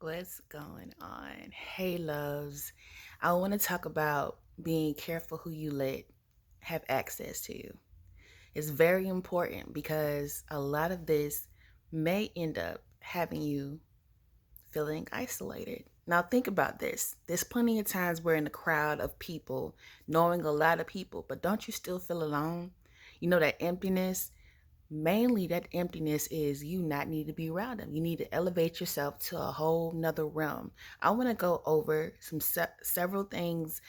What's going on? Hey, loves. I want to talk about being careful who you let have access to you. It's very important because a lot of this may end up having you feeling isolated. Now, think about this. There's plenty of times we're in a crowd of people, knowing a lot of people, but don't you still feel alone? You know that emptiness? Mainly that emptiness is you not need to be around them. You need to elevate yourself to a whole nother realm. I want to go over several things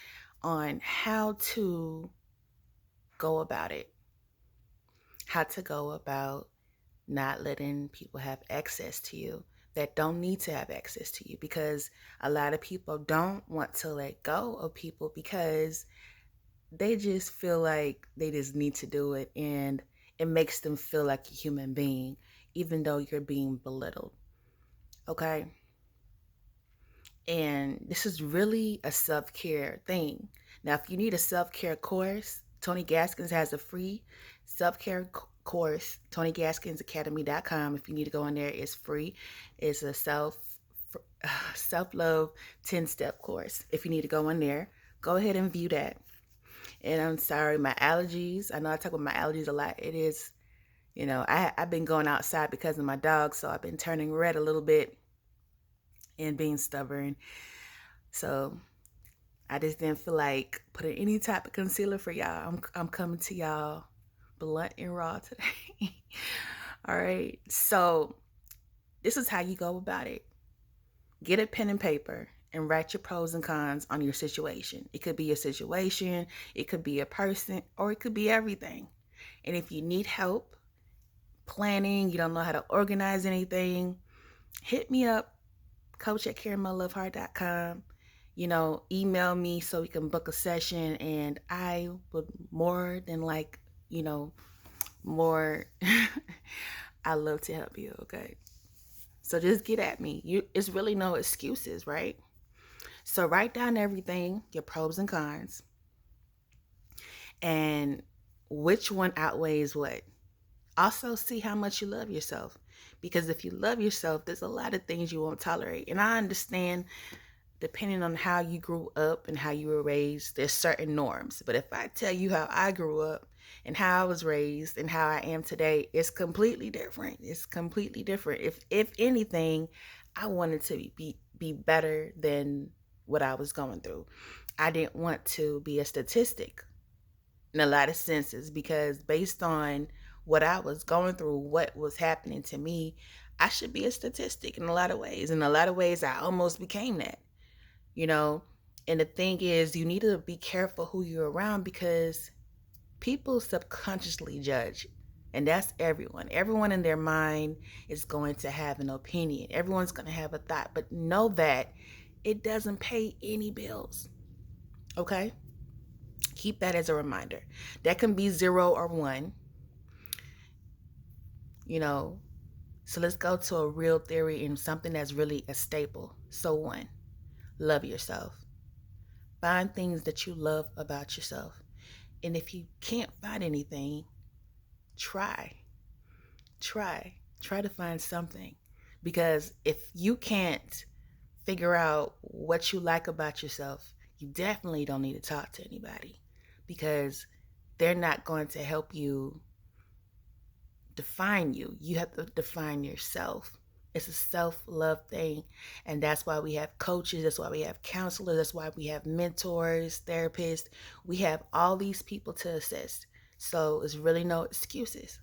on how to go about it, how to go about not letting people have access to you that don't need to have access to you, because a lot of people don't want to let go of people because they just feel like they just need to do it, and it makes them feel like a human being even though you're being belittled. Okay? And this is really a self-care thing. Now, if you need a self-care course, Tony Gaskins has a free self-care course, TonyGaskinsAcademy.com. If you need to go in there, it's free. It's a self-love 10-step course. If you need to go in there, go ahead and view that. And I'm sorry, my allergies. I know I talk about my allergies a lot. It is, I've been going outside because of my dog, so I've been turning red a little bit and being stubborn. So I just didn't feel like putting any type of concealer for y'all. I'm coming to y'all blunt and raw today. All right. So this is how you go about it. Get a pen and paper and write your pros and cons on your situation. It could be a situation, it could be a person, or it could be everything. And if you need help planning, you don't know how to organize anything, hit me up, coach@caramellovehart.com. Email me so we can book a session, and I would more than more I love to help you, okay? So just get at me. It's really no excuses, right? So write down everything, your pros and cons, and which one outweighs what. Also, see how much you love yourself. Because if you love yourself, there's a lot of things you won't tolerate. And I understand, depending on how you grew up and how you were raised, there's certain norms. But if I tell you how I grew up and how I was raised and how I am today, it's completely different. It's completely different. If anything, I wanted to be better than what I was going through. I didn't want to be a statistic in a lot of senses, because based on what I was going through, what was happening to me, I should be a statistic in a lot of ways. In a lot of ways, I almost became that, you know. And the thing is, you need to be careful who you're around, because people subconsciously judge. And that's everyone. Everyone in their mind is going to have an opinion. Everyone's going to have a thought. But know that it doesn't pay any bills. Okay? Keep that as a reminder. That can be 0 or 1. So let's go to a real theory and something that's really a staple. So 1, love yourself. Find things that you love about yourself. And if you can't find anything, try to find something. Because if you can't figure out what you like about yourself, you definitely don't need to talk to anybody, because they're not going to help you define you. You have to define yourself. It's a self-love thing. And that's why we have coaches. That's why we have counselors. That's why we have mentors, therapists. We have all these people to assist. So it's really no excuses.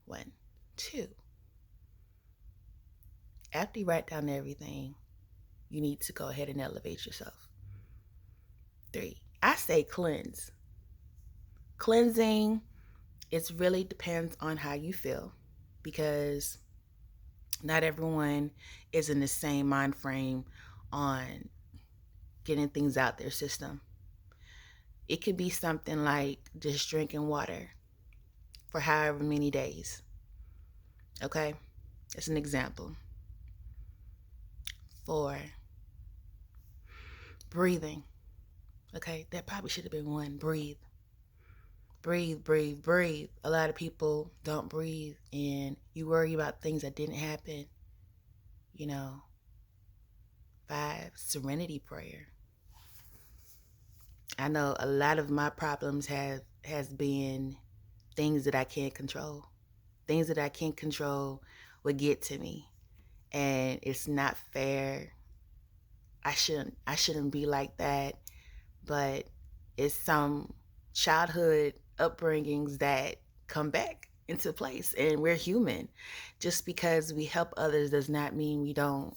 1, 2. After you write down everything, you need to go ahead and elevate yourself. 3, I say cleanse. Cleansing, it really depends on how you feel, because not everyone is in the same mind frame on getting things out their system. It could be something like just drinking water for however many days. Okay? That's an example. 4, breathing. Okay? That probably should have been 1. Breathe. A lot of people don't breathe, and you worry about things that didn't happen. You know, 5, Serenity Prayer. I know a lot of my problems has been things that I can't control. Things that I can't control would get to me, and it's not fair. I shouldn't be like that, but it's some childhood upbringings that come back into place, and we're human. Just because we help others does not mean we don't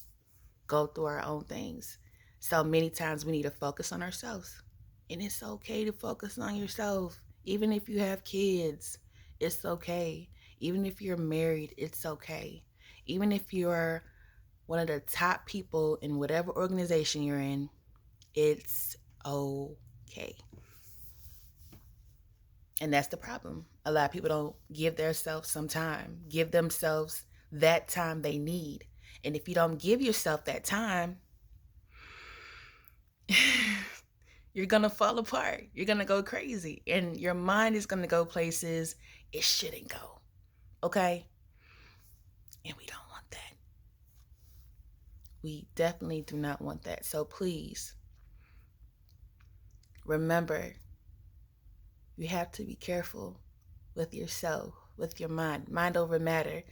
go through our own things. So many times we need to focus on ourselves. And it's okay to focus on yourself. Even if you have kids, it's okay. Even if you're married, it's okay. Even if you're one of the top people in whatever organization you're in, it's okay. And that's the problem. A lot of people don't give themselves some time, give themselves that time they need. And if you don't give yourself that time, you're going to fall apart. You're going to go crazy. And your mind is going to go places it shouldn't go. Okay? And we don't want that. We definitely do not want that. So please remember, you have to be careful with yourself, with your mind. Mind over matter.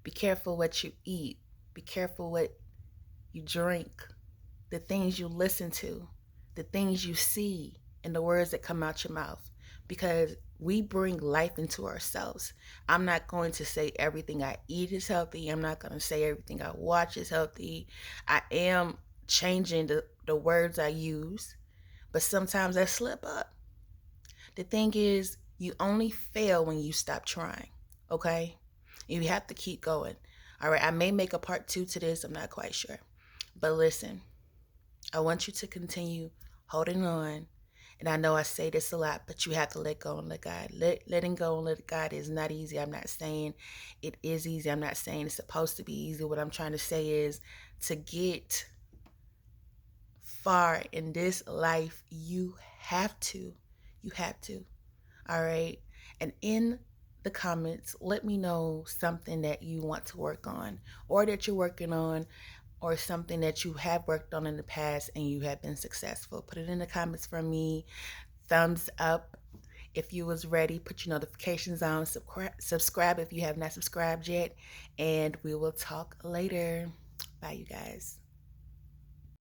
Be careful what you eat. Be careful what you drink, the things you listen to, the things you see, and the words that come out your mouth. Because we bring life into ourselves. I'm not going to say everything I eat is healthy. I'm not going to say everything I watch is healthy. I am changing the words I use, but sometimes I slip up. The thing is, you only fail when you stop trying, okay? You have to keep going. All right, I may make a part 2 to this. I'm not quite sure. But listen, I want you to continue holding on. And I know I say this a lot, but you have to let go and let God. Letting go and let God is not easy. I'm not saying it is easy. I'm not saying it's supposed to be easy. What I'm trying to say is, to get far in this life, you have to. You have to. All right. And in the comments, let me know something that you want to work on, or that you're working on, or something that you have worked on in the past and you have been successful. Put it in the comments for me. Thumbs up if you was ready. Put your notifications on. Subscribe if you have not subscribed yet. And we will talk later. Bye, you guys.